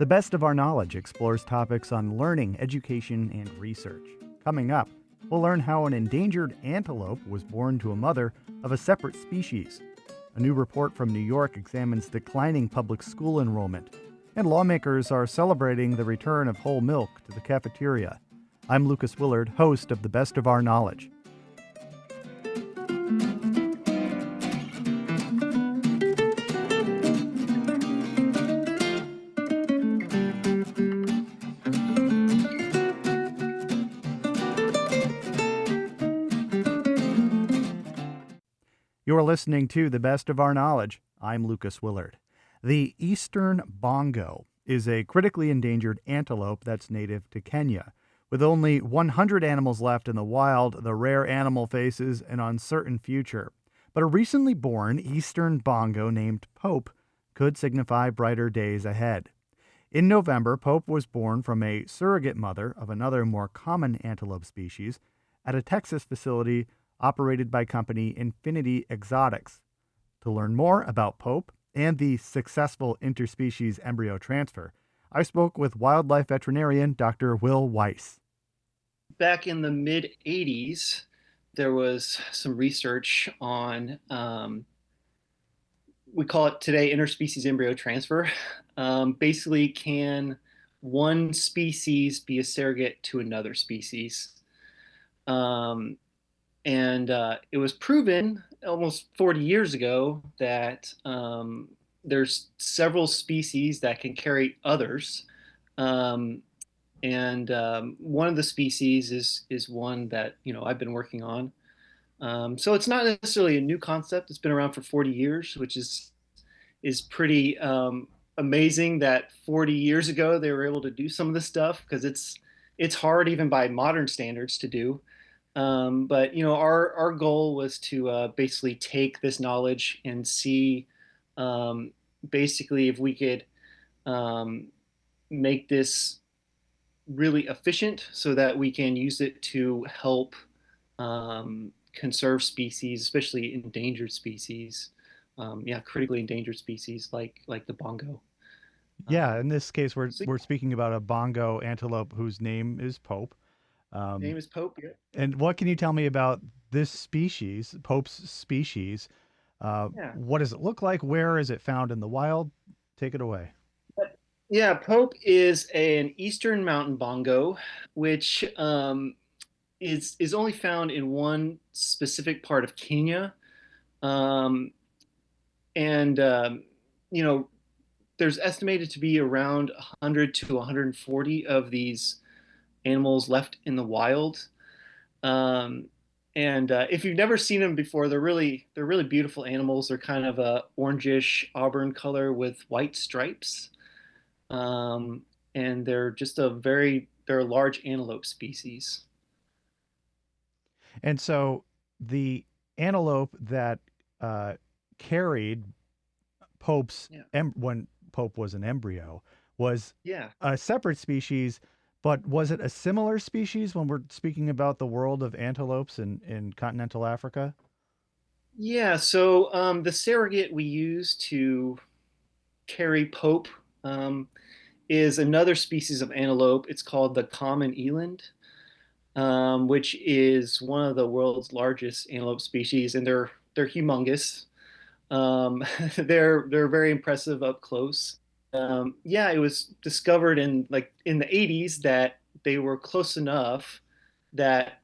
The Best of Our Knowledge explores topics on learning, education, and research. Coming up, we'll learn how an endangered antelope was born to a mother of a separate species. A new report from New York examines declining public school enrollment. And lawmakers are celebrating the return of whole milk to the cafeteria. I'm Lucas Willard, host of The Best of Our Knowledge. You're listening to The Best of Our Knowledge. I'm Lucas Willard. The eastern bongo is a critically endangered antelope that's native to Kenya. With only 100 animals left in the wild, the rare animal faces an uncertain future. But a recently born eastern bongo named Pope could signify brighter days ahead. In November, Pope was born from a surrogate mother of another more common antelope species at a Texas facility operated by company Infinity Exotics. To learn more about Pope and the successful interspecies embryo transfer, I spoke with wildlife veterinarian Dr. Will Weiss. Back in the mid 80s, there was some research on, we call it today interspecies embryo transfer. Basically, can one species be a surrogate to another species? Um, and it was proven almost 40 years ago that there's several species that can carry others. Um, and one of the species is one that I've been working on. So it's not necessarily a new concept. It's been around for 40 years, which is pretty amazing that 40 years ago they were able to do some of this stuff because it's hard even by modern standards to do. But our goal was to basically take this knowledge and see um, basically if we could um, make this really efficient so that we can use it to help conserve species, especially endangered species. Yeah, critically endangered species like the bongo. Yeah, Um, in this case, we're so we're speaking about a bongo antelope whose name is Pope. name Um, is Pope. Yeah. and what can you tell me about this species, Pope's species? Yeah. What does it look like? Where is it found in the wild? Take it away. Yeah, Pope is an eastern mountain bongo, which is only found in one specific part of Kenya. Um, and you know, there's estimated to be around 100 to 140 of these animals left in the wild. Um, and if you've never seen them before, they're really beautiful animals. They're kind of a orangish auburn color with white stripes, um, and they're a large antelope species. And so the antelope that uh, carried Pope's Yeah, when Pope was an embryo was yeah, a separate species, but was it a similar species when we're speaking about the world of antelopes in continental Africa? yeah. So the surrogate we use to carry Pope um, is another species of antelope. It's called the common eland, which is one of the world's largest antelope species, and they're humongous. They're very impressive up close. Yeah, it was discovered in the 80s that they were close enough that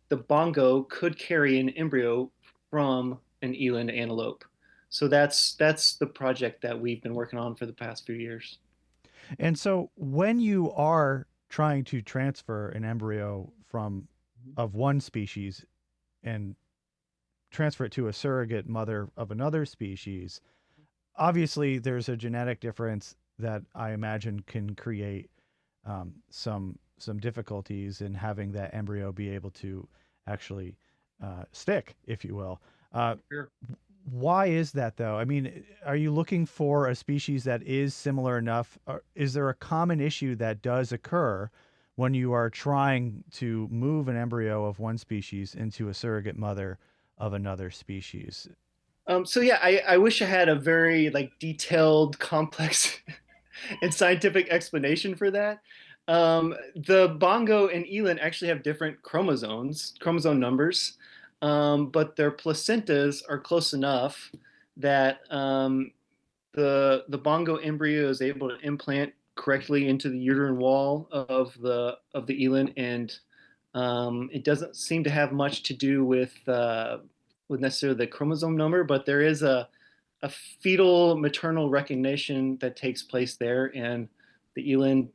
the bongo could carry an embryo from an eland antelope. So that's the project that we've been working on for the past few years. And so when you are trying to transfer an embryo from of one species and transfer it to a surrogate mother of another species, obviously there's a genetic difference that I imagine can create some difficulties in having that embryo be able to actually stick, if you will. Uh, Sure. why is that though? I mean, are you looking for a species that is similar enough? Or is there a common issue that does occur when you are trying to move an embryo of one species into a surrogate mother of another species? So yeah, I wish I had a very like detailed, complex and scientific explanation for that. The bongo and eland actually have different chromosome numbers, but their placentas are close enough that the bongo embryo is able to implant correctly into the uterine wall of the eland, and it doesn't seem to have much to do with necessarily the chromosome number, but there is a fetal maternal recognition that takes place there, and the eland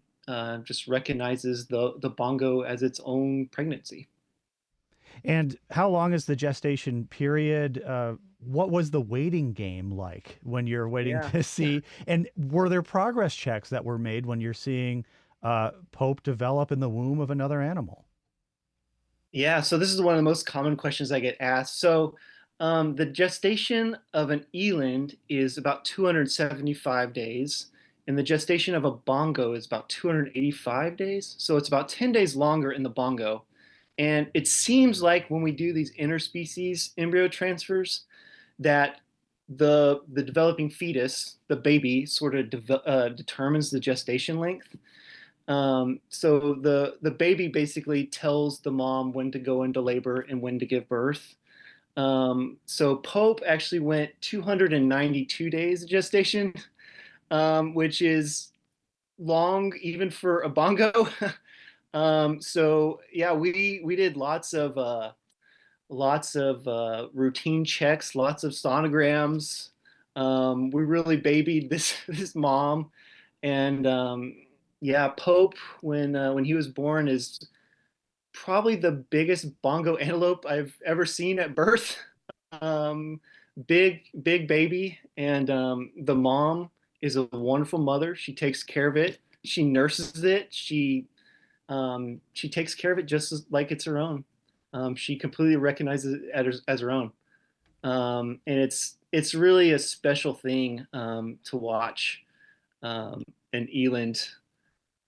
just recognizes the bongo as its own pregnancy. And how long is the gestation period? What was the waiting game like when you're waiting Yeah. to see? And were there progress checks that were made when you're seeing Pope develop in the womb of another animal? Yeah, so this is one of the most common questions I get asked. So, the gestation of an eland is about 275 days, and the gestation of a bongo is about 285 days. So it's about 10 days longer in the bongo. And it seems like when we do these interspecies embryo transfers, that the developing fetus, the baby, sort of determines the gestation length. So the baby basically tells the mom when to go into labor and when to give birth. So Pope actually went 292 days of gestation, which is long even for a bongo. So yeah, we did lots of routine checks, lots of sonograms. We really babied this this mom, and yeah, Pope when he was born is probably the biggest bongo antelope I've ever seen at birth. Um, big baby, and the mom is a wonderful mother. She takes care of it. She nurses it. She takes care of it just like it's her own. She completely recognizes it as her own, and it's really a special thing to watch an eland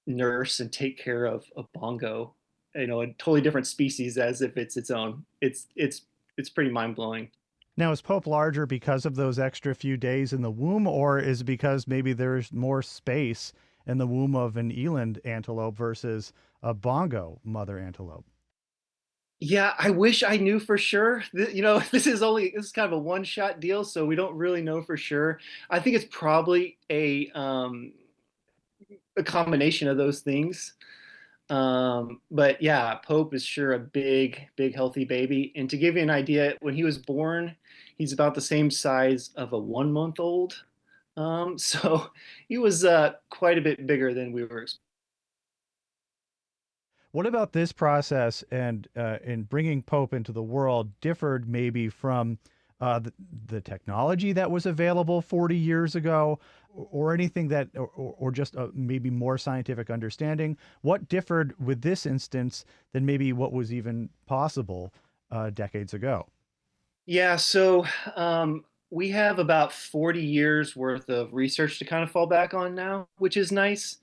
nurse and take care of a bongo, a totally different species as if it's its own. It's pretty mind blowing. Now, is Pope larger because of those extra few days in the womb, or is it because maybe there's more space in the womb of an eland antelope versus a bongo mother antelope? Yeah, I wish I knew for sure. This is kind of a one shot deal, so we don't really know for sure. I think it's probably a combination of those things. But yeah, Pope is sure a big, healthy baby. And to give you an idea, when he was born, he's about the same size of a 1 month old. So he was quite a bit bigger than we were expecting. What about this process and in bringing Pope into the world differed maybe from the technology that was available 40 years ago, or anything that, or just maybe more scientific understanding? What differed with this instance than maybe what was even possible decades ago? Yeah, so we have about 40 years worth of research to kind of fall back on now, which is nice.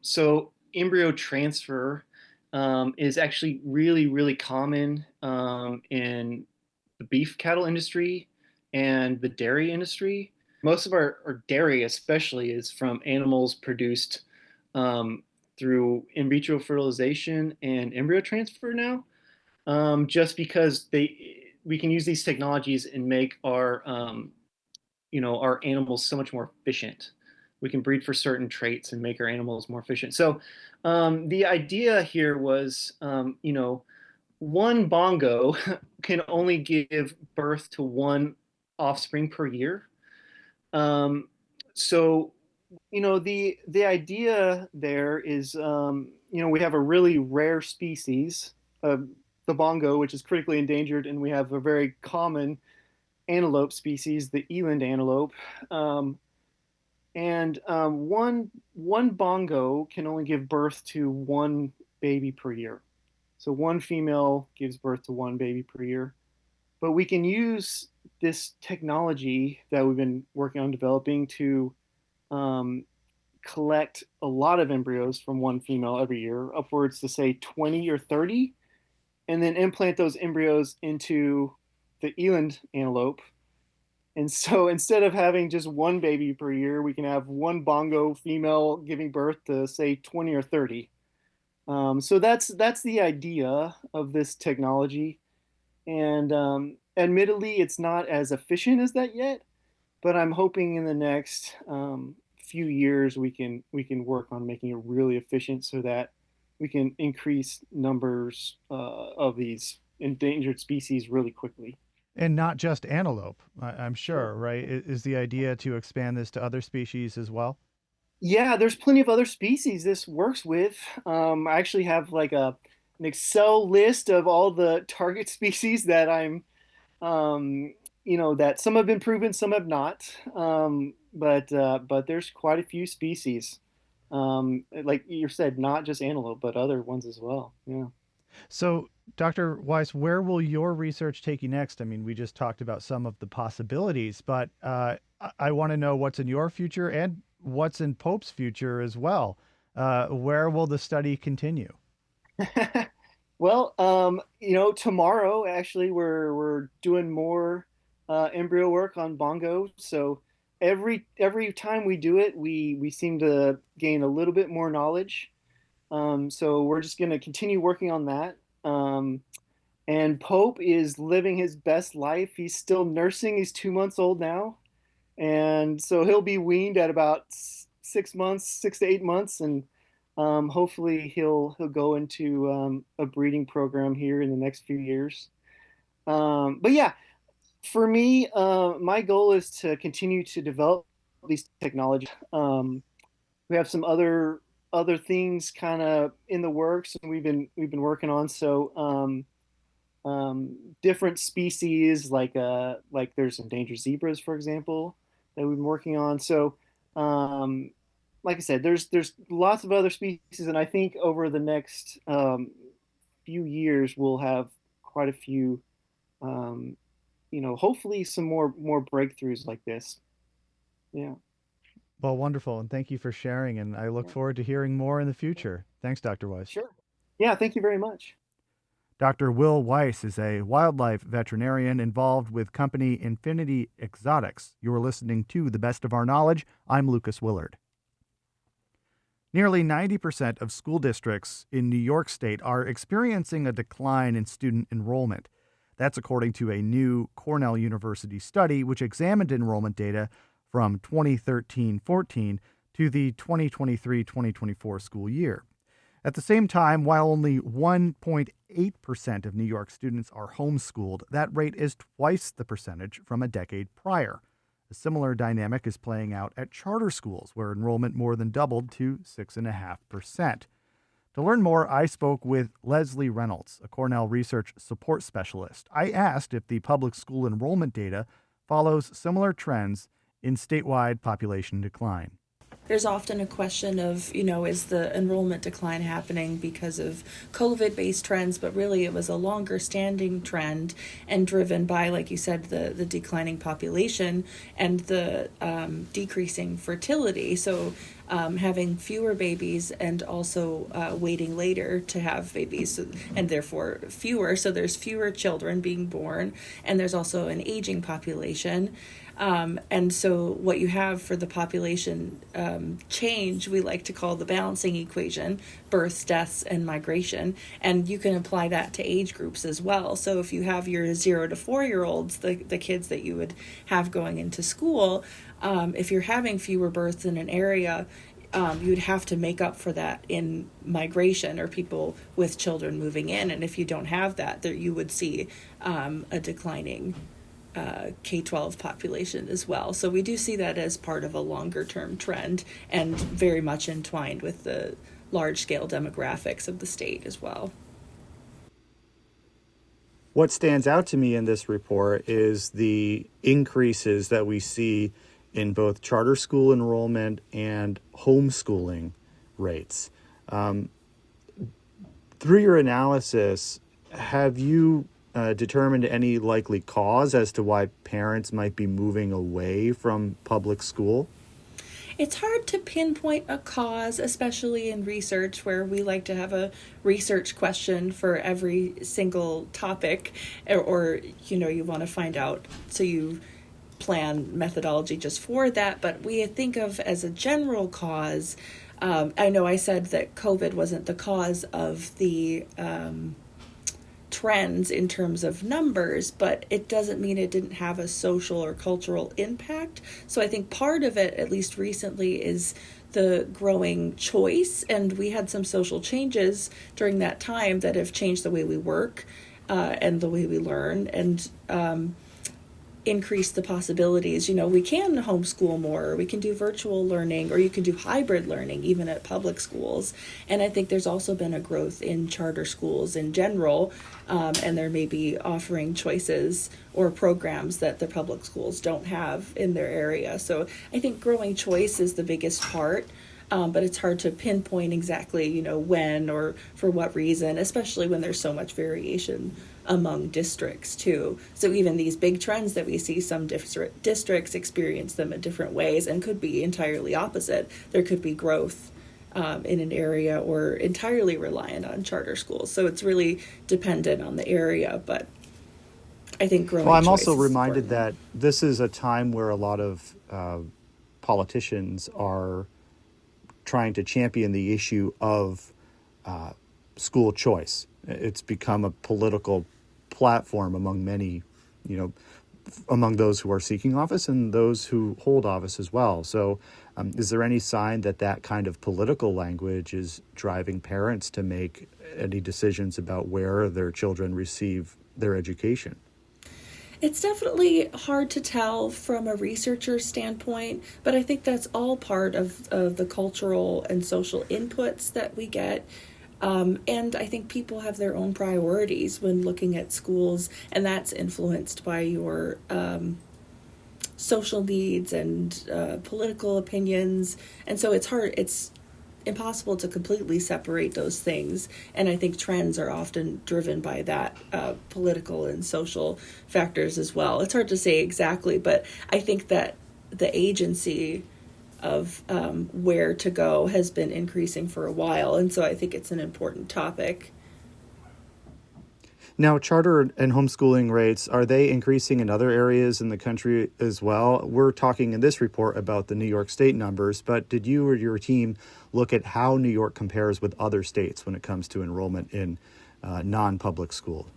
So embryo transfer is actually really common in the beef cattle industry and the dairy industry. Most of our dairy, especially, is from animals produced um, through in vitro fertilization and embryo transfer now, just because we can use these technologies and make our animals so much more efficient. We can breed for certain traits and make our animals more efficient. So the idea here was, one bongo can only give birth to one offspring per year. Um, so the idea there is, we have a really rare species, the bongo, which is critically endangered, and we have a very common antelope species, the eland antelope. Um, and one bongo can only give birth to one baby per year. So one female gives birth to one baby per year. But we can use this technology that we've been working on developing to um, collect a lot of embryos from one female every year, upwards to say 20 or 30, and then implant those embryos into the eland antelope. And so instead of having just one baby per year, we can have one bongo female giving birth to say 20 or 30. So that's the idea of this technology. And admittedly, it's not as efficient as that yet, but I'm hoping in the next few years we can work on making it really efficient so that we can increase numbers of these endangered species really quickly. And not just antelope, I'm Sure. sure, right? Is the idea to expand this to other species as well? Yeah, there's plenty of other species this works with. I actually have like an Excel list of all the target species that um, that some have been proven, some have not. But there's quite a few species. Like you said, not just antelope, but other ones as well. Yeah. So, Dr. Weiss, where will your research take you next? I mean, we just talked about some of the possibilities, but I want to know what's in your future and what's in Pope's future as well. Where will the study continue? Well, tomorrow actually we're doing more embryo work on bongo. So every time we do it, we seem to gain a little bit more knowledge. So we're just going to continue working on that. And Pope is living his best life. He's still nursing. He's 2 months old now, and so he'll be weaned at about 6 months, 6 to 8 months, and hopefully he'll go into a breeding program here in the next few years. But yeah, for me, my goal is to continue to develop these technologies. We have some other things kind of in the works, and we've been working on. So different species like there's endangered zebras, for example, that we've been working on. So um, like I said, there's lots of other species, and I think over the next few years we'll have quite a few, um, hopefully some more breakthroughs like this. Yeah. Well, wonderful. And thank you for sharing. And I look Yeah. forward to hearing more in the future. Thanks, Dr. Weiss. Sure. Yeah. Thank you very much. Dr. Will Weiss is a wildlife veterinarian involved with company Infinity Exotics. You are listening to The Best of Our Knowledge. I'm Lucas Willard. Nearly 90% of school districts in New York State are experiencing a decline in student enrollment. That's according to a new Cornell University study which examined enrollment data from 2013-14 to the 2023-2024 school year. At the same time, while only 1.8% of New York students are homeschooled, that rate is twice the percentage from a decade prior. A similar dynamic is playing out at charter schools, where enrollment more than doubled to 6.5%. To learn more, I spoke with Leslie Reynolds, a Cornell research support specialist. I asked if the public school enrollment data follows similar trends in statewide population decline. There's often a question of, is the enrollment decline happening because of COVID-based trends, but really it was a longer standing trend and driven by, like you said, the declining population and the decreasing fertility. So having fewer babies and also waiting later to have babies, and therefore fewer. So there's fewer children being born, and there's also an aging population. And so what you have for the population change, we like to call the balancing equation: births, deaths, and migration. And you can apply that to age groups as well. So if you have your 0 to 4 year olds, the kids that you would have going into school, if you're having fewer births in an area, you would have to make up for that in migration or people with children moving in. And if you don't have that, there you would see a declining K-12 population as well. So we do see that as part of a longer term trend and very much entwined with the large scale demographics of the state as well. What stands out to me in this report is the increases that we see in both charter school enrollment and homeschooling rates. Through your analysis, have you determined any likely cause as to why parents might be moving away from public school? It's hard to pinpoint a cause, especially in research, where we like to have a research question for every single topic, or you want to find out. So you plan methodology just for that, but we think of as a general cause. I know I said that COVID wasn't the cause of the trends in terms of numbers, but it doesn't mean it didn't have a social or cultural impact. So I think part of it, at least recently, is the growing choice, and we had some social changes during that time that have changed the way we work and the way we learn, and increase the possibilities. We can homeschool more, or we can do virtual learning, or you can do hybrid learning even at public schools. And I think there's also been a growth in charter schools in general, and they're maybe offering choices or programs that the public schools don't have in their area. So I think growing choice is the biggest part. But it's hard to pinpoint exactly, when or for what reason, especially when there's so much variation among districts too. So even these big trends that we see, some districts experience them in different ways and could be entirely opposite. There could be growth in an area or entirely reliant on charter schools. So it's really dependent on the area, but I think growing Well, I'm choice also is reminded important. that this is a time where a lot of politicians are trying to champion the issue of school choice. It's become a political platform among many, among those who are seeking office and those who hold office as well. So is there any sign that that kind of political language is driving parents to make any decisions about where their children receive their education? It's definitely hard to tell from a researcher standpoint, but I think that's all part of the cultural and social inputs that we get. And I think people have their own priorities when looking at schools, and that's influenced by your social needs and political opinions. And so it's impossible to completely separate those things. And I think trends are often driven by that political and social factors as well. It's hard to say exactly, but I think that the agency of where to go has been increasing for a while. And so I think it's an important topic. Now, charter and homeschooling rates, are they increasing in other areas in the country as well? We're talking in this report about the New York State numbers, but did you or your team look at how New York compares with other states when it comes to enrollment in non-public school?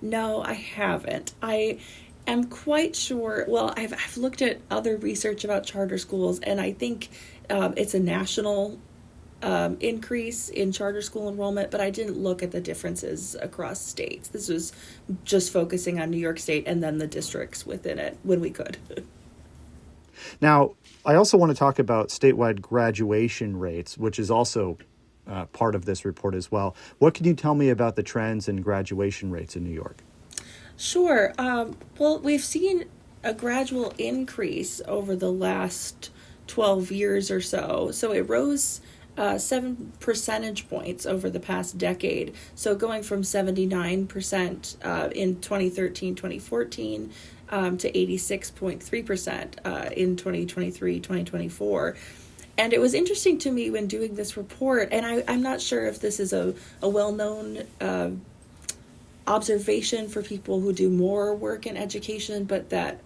No, I haven't. I am quite sure. Well, I've looked at other research about charter schools, and I think it's a national increase in charter school enrollment, but I didn't look at the differences across states. This was just focusing on New York State and then the districts within it when we could. Now, I also want to talk about statewide graduation rates, which is also part of this report as well. What can you tell me about the trends in graduation rates in New York? Sure. Well, we've seen a gradual increase over the last 12 years or so. So it rose 7 percentage points over the past decade. So going from 79% in 2013-2014 to 86.3% in 2023-2024. And it was interesting to me when doing this report, and I'm not sure if this is a well-known observation for people who do more work in education, but that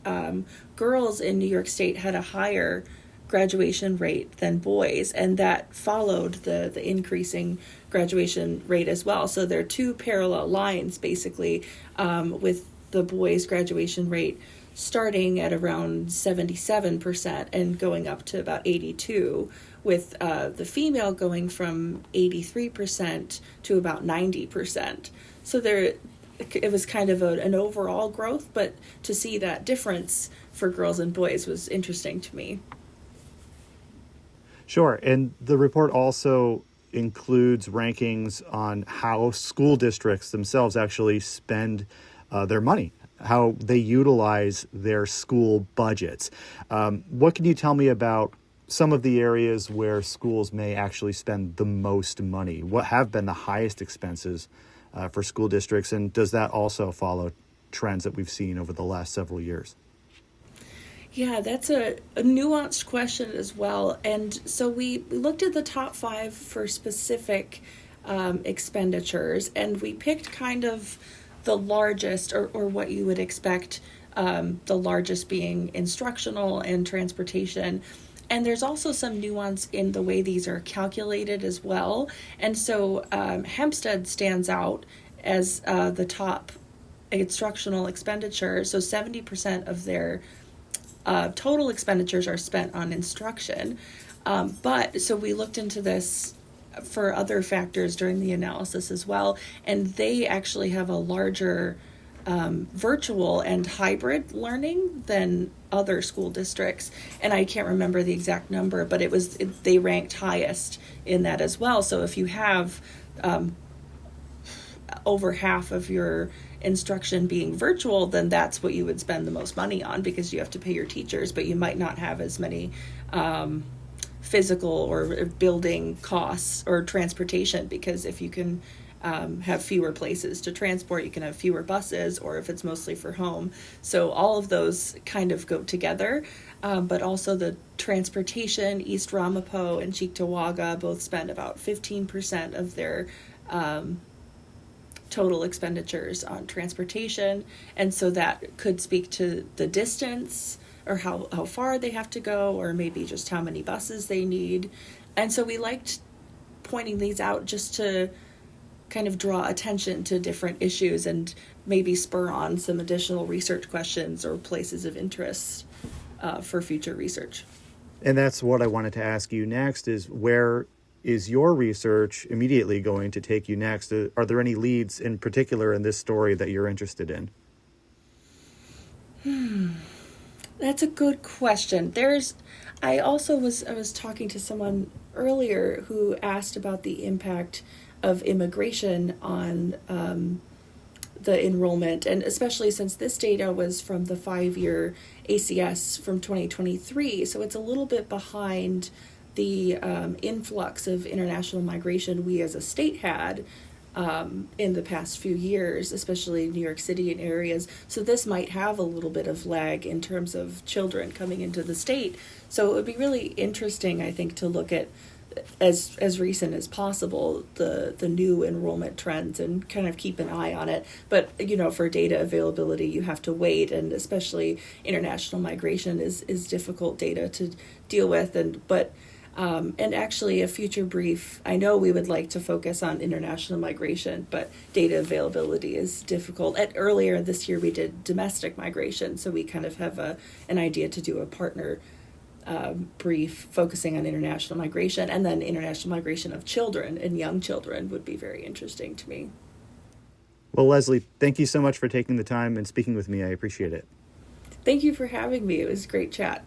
girls in New York State had a higher graduation rate than boys, and that followed the increasing graduation rate as well. So there are two parallel lines basically, with the boys' graduation rate starting at around 77% and going up to about 82%, with the female going from 83% to about 90%. So it was kind of an overall growth, but to see that difference for girls and boys was interesting to me. Sure. And the report also includes rankings on how school districts themselves actually spend their money, how they utilize their school budgets. What can you tell me about some of the areas where schools may actually spend the most money? What have been the highest expenses for school districts? And does that also follow trends that we've seen over the last several years? Yeah, that's a nuanced question as well. And so we looked at the top 5 for specific expenditures, and we picked kind of the largest or what you would expect the largest being instructional and transportation. And there's also some nuance in the way these are calculated as well. And so Hempstead stands out as the top instructional expenditure. So 70% of their total expenditures are spent on instruction. But so we looked into this for other factors during the analysis as well, and they actually have a larger virtual and hybrid learning than other school districts. And I can't remember the exact number, but they ranked highest in that as well. So if you have over half of your instruction being virtual, then that's what you would spend the most money on, because you have to pay your teachers, but you might not have as many physical or building costs or transportation, because if you can have fewer places to transport, you can have fewer buses, or if it's mostly for home. So all of those kind of go together. But also the transportation, East Ramapo and Cheektowaga both spend about 15% of their total expenditures on transportation. And so that could speak to the distance, or how far they have to go, or maybe just how many buses they need. And so we liked pointing these out just to kind of draw attention to different issues and maybe spur on some additional research questions or places of interest for future research. And that's what I wanted to ask you next, is where is your research immediately going to take you next? Are there any leads in particular in this story that you're interested in? That's a good question. I was talking to someone earlier who asked about the impact of immigration on the enrollment, and especially since this data was from the 5-year ACS from 2023, so it's a little bit behind the influx of international migration we as a state had in the past few years, especially New York City and areas. So this might have a little bit of lag in terms of children coming into the state. So it would be really interesting, I think, to look at as recent as possible the new enrollment trends and kind of keep an eye on it. But for data availability, you have to wait, and especially international migration is difficult data to deal with. And actually, a future brief, I know we would like to focus on international migration, but data availability is difficult. Earlier this year, we did domestic migration, so we kind of have an idea to do a partner brief focusing on international migration, and then international migration of children and young children would be very interesting to me. Well, Leslie, thank you so much for taking the time and speaking with me. I appreciate it. Thank you for having me. It was a great chat.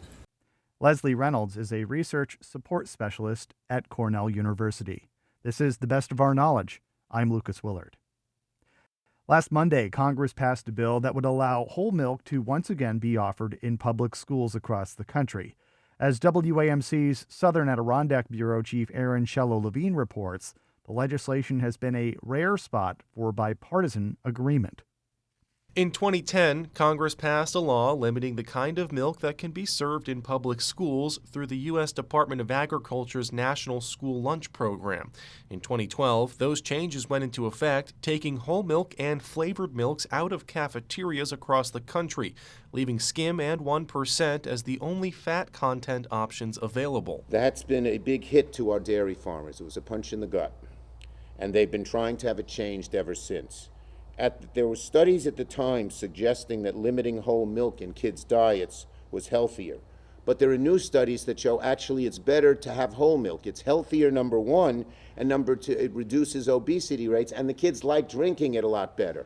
Leslie Reynolds is a research support specialist at Cornell University. This is The Best of Our Knowledge. I'm Lucas Willard. Last Monday, Congress passed a bill that would allow whole milk to once again be offered in public schools across the country. As WAMC's Southern Adirondack Bureau Chief Aaron Shello-Levine reports, the legislation has been a rare spot for bipartisan agreement. In 2010, Congress passed a law limiting the kind of milk that can be served in public schools through the U.S. Department of Agriculture's National School Lunch Program. In 2012, those changes went into effect, taking whole milk and flavored milks out of cafeterias across the country, leaving skim and 1% as the only fat content options available. That's been a big hit to our dairy farmers. It was a punch in the gut, and they've been trying to have it changed ever since. There were studies at the time suggesting that limiting whole milk in kids' diets was healthier. But there are new studies that show actually it's better to have whole milk. It's healthier, number one, and number two, it reduces obesity rates, and the kids like drinking it a lot better.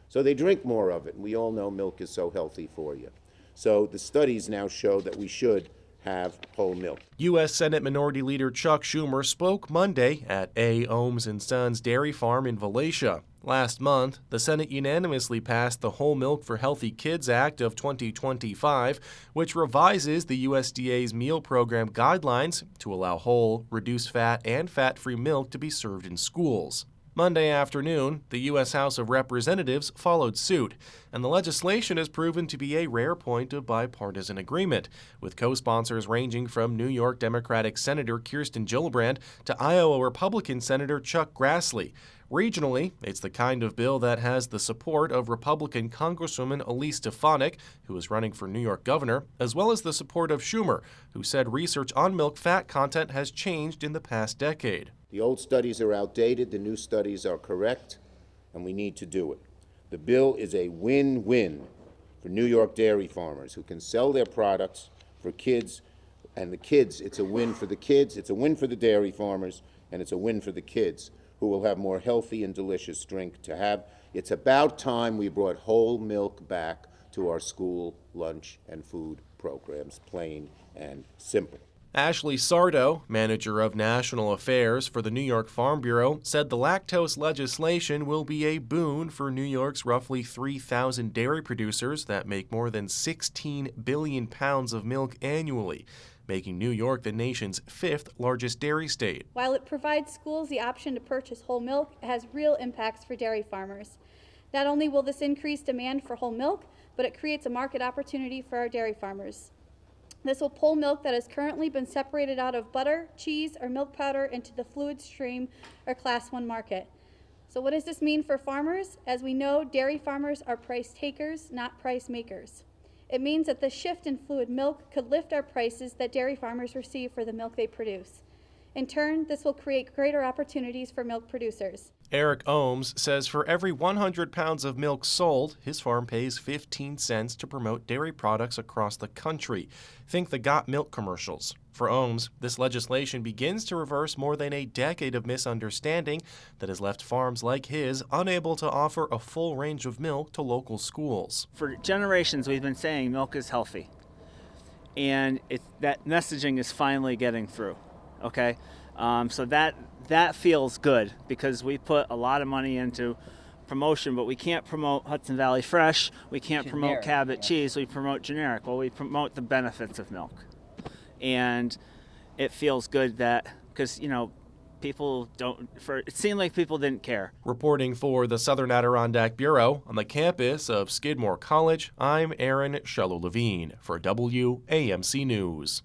So they drink more of it. We all know milk is so healthy for you. So the studies now show that we should have whole milk. U.S. Senate Minority Leader Chuck Schumer spoke Monday at A. Ohms & Sons Dairy Farm in Volusia. Last month, the Senate unanimously passed the Whole Milk for Healthy Kids Act of 2025, which revises the USDA's meal program guidelines to allow whole, reduced fat, and fat-free milk to be served in schools. Monday afternoon, the U.S. House of Representatives followed suit, and the legislation has proven to be a rare point of bipartisan agreement, with co-sponsors ranging from New York Democratic Senator Kirsten Gillibrand to Iowa Republican Senator Chuck Grassley. Regionally, it's the kind of bill that has the support of Republican Congresswoman Elise Stefanik, who is running for New York governor, as well as the support of Schumer, who said research on milk fat content has changed in the past decade. The old studies are outdated, the new studies are correct, and we need to do it. The bill is a win-win for New York dairy farmers who can sell their products for kids, and the kids, it's a win for the kids, it's a win for the dairy farmers, and it's a win for the kids, who will have more healthy and delicious drink to have. It's about time we brought whole milk back to our school lunch and food programs, plain and simple. Ashley Sardo, manager of national affairs for the New York Farm Bureau, said the lactose legislation will be a boon for New York's roughly 3,000 dairy producers that make more than 16 billion pounds of milk annually, making New York the nation's 5th largest dairy state. While it provides schools the option to purchase whole milk, it has real impacts for dairy farmers. Not only will this increase demand for whole milk, but it creates a market opportunity for our dairy farmers. This will pull milk that has currently been separated out of butter, cheese, or milk powder into the fluid stream or Class 1 market. So what does this mean for farmers? As we know, dairy farmers are price takers, not price makers. It means that the shift in fluid milk could lift our prices that dairy farmers receive for the milk they produce. In turn, this will create greater opportunities for milk producers. Eric Ohms says for every 100 pounds of milk sold, his farm pays 15 cents to promote dairy products across the country. Think the Got Milk commercials. For Ohms, this legislation begins to reverse more than a decade of misunderstanding that has left farms like his unable to offer a full range of milk to local schools. For generations, we've been saying milk is healthy, and that messaging is finally getting through. Okay, so that feels good because we put a lot of money into promotion, but we can't promote Hudson Valley Fresh, we can't promote Cabot cheese, we promote generic. Well, we promote the benefits of milk. And it feels good that, because, people it seemed like people didn't care. Reporting for the Southern Adirondack Bureau on the campus of Skidmore College, I'm Aaron Shello-Levine for WAMC News.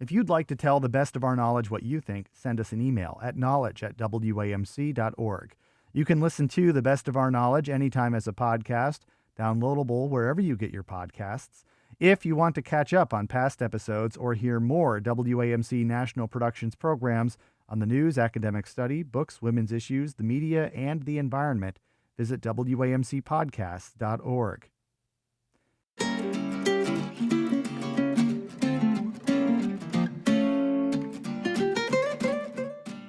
If you'd like to tell the best of our knowledge what you think, send us an email at knowledge@wamc.org. You can listen to the best of our knowledge anytime as a podcast, downloadable wherever you get your podcasts. If you want to catch up on past episodes or hear more WAMC National Productions programs on the news, academic study, books, women's issues, the media, and the environment, visit WAMCpodcasts.org.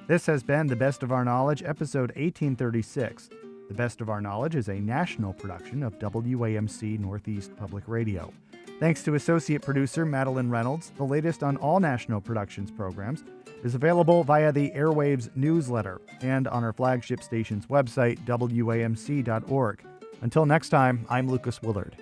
This has been The Best of Our Knowledge, episode 1836. The Best of Our Knowledge is a national production of WAMC Northeast Public Radio. Thanks to associate producer Madeline Reynolds, the latest on all National Productions programs is available via the Airwaves newsletter and on our flagship station's website, WAMC.org. Until next time, I'm Lucas Willard.